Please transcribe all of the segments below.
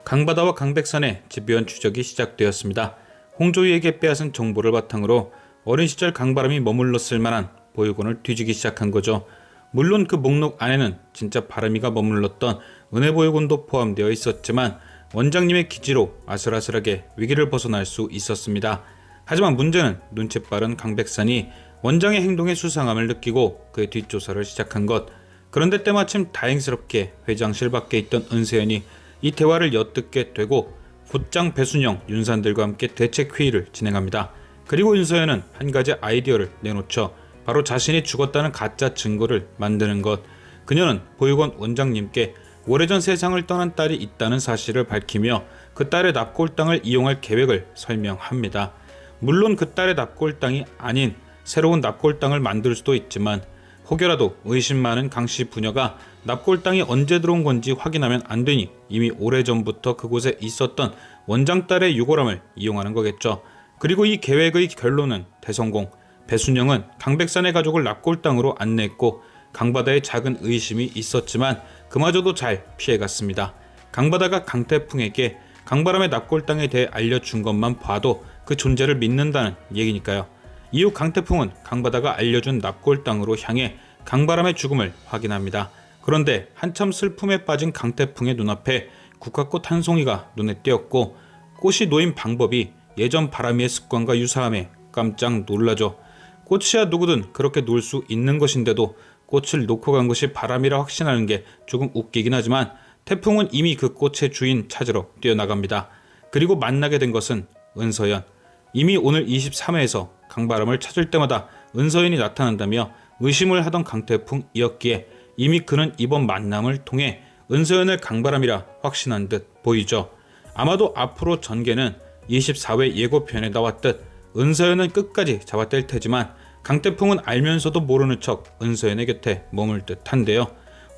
강바다와 강백산의 집요한 추적이 시작되었습니다. 홍조이에게 빼앗은 정보를 바탕으로 어린 시절 강바람이 머물렀을 만한 보육원을 뒤지기 시작한 거죠. 물론 그 목록 안에는 진짜 바람이가 머물렀던 은혜보육원도 포함되어 있었지만 원장님의 기지로 아슬아슬하게 위기를 벗어날 수 있었습니다. 하지만 문제는 눈치 빠른 강백산이 원장의 행동에 수상함을 느끼고 그의 뒷조사를 시작한 것. 그런데 때마침 다행스럽게 회장실 밖에 있던 은세연이 이 대화를 엿듣게 되고 곧장 배순영, 윤산들과 함께 대책회의를 진행합니다. 그리고 윤서연은 한 가지 아이디어를 내놓죠. 바로 자신이 죽었다는 가짜 증거를 만드는 것. 그녀는 보육원 원장님께 오래전 세상을 떠난 딸이 있다는 사실을 밝히며 그 딸의 납골당을 이용할 계획을 설명합니다. 물론 그 딸의 납골당이 아닌 새로운 납골당을 만들 수도 있지만 혹여라도 의심 많은 강씨 부녀가 납골당이 언제 들어온 건지 확인하면 안 되니 이미 오래전부터 그곳에 있었던 원장딸의 유골함을 이용하는 거겠죠. 그리고 이 계획의 결론은 대성공. 배순영은 강백산의 가족을 납골당으로 안내했고 강바다에 작은 의심이 있었지만 그마저도 잘 피해갔습니다. 강바다가 강태풍에게 강바람의 납골당에 대해 알려준 것만 봐도 그 존재를 믿는다는 얘기니까요. 이후 강태풍은 강바다가 알려준 납골당으로 향해 강바람의 죽음을 확인합니다. 그런데 한참 슬픔에 빠진 강태풍의 눈앞에 국화꽃 한 송이가 눈에 띄었고 꽃이 놓인 방법이 예전 바람이의 습관과 유사함에 깜짝 놀라죠. 꽃이야 누구든 그렇게 놀 수 있는 것인데도 꽃을 놓고 간 것이 바람이라 확신하는 게 조금 웃기긴 하지만 태풍은 이미 그 꽃의 주인 찾으러 뛰어나갑니다. 그리고 만나게 된 것은 은서연. 이미 오늘 23회에서 강바람을 찾을 때마다 은서연이 나타난다며 의심을 하던 강태풍이었기에 이미 그는 이번 만남을 통해 은서연을 강바람이라 확신한 듯 보이죠. 아마도 앞으로 전개는 24회 예고편에 나왔듯 은서연은 끝까지 잡아뗄 테지만 강태풍은 알면서도 모르는 척 은서연의 곁에 머물 듯 한데요.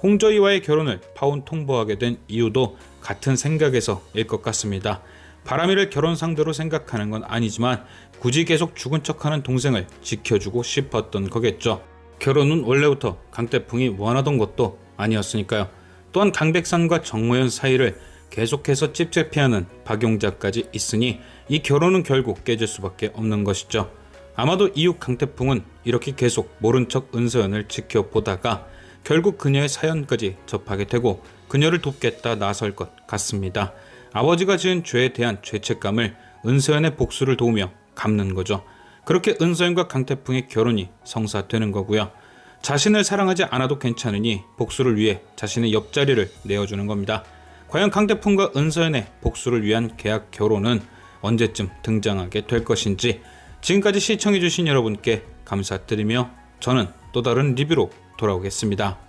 홍저희와의 결혼을 파혼 통보하게 된 이유도 같은 생각에서일 것 같습니다. 바람이를 결혼 상대로 생각하는 건 아니지만 굳이 계속 죽은 척하는 동생을 지켜주고 싶었던 거겠죠. 결혼은 원래부터 강태풍이 원하던 것도 아니었으니까요. 또한 강백산과 정모연 사이를 계속해서 찝찝해하는 박용자까지 있으니 이 결혼은 결국 깨질 수밖에 없는 것이죠. 아마도 이후 강태풍은 이렇게 계속 모른 척 은서연을 지켜보다가 결국 그녀의 사연까지 접하게 되고 그녀를 돕겠다 나설 것 같습니다. 아버지가 지은 죄에 대한 죄책감을 은서연의 복수를 도우며 갚는 거죠. 그렇게 은서연과 강태풍의 결혼이 성사되는 거고요. 자신을 사랑하지 않아도 괜찮으니 복수를 위해 자신의 옆자리를 내어주는 겁니다. 과연 강태풍과 은서연의 복수를 위한 계약 결혼은 언제쯤 등장하게 될 것인지 지금까지 시청해주신 여러분께 감사드리며 저는 또 다른 리뷰로 돌아오겠습니다.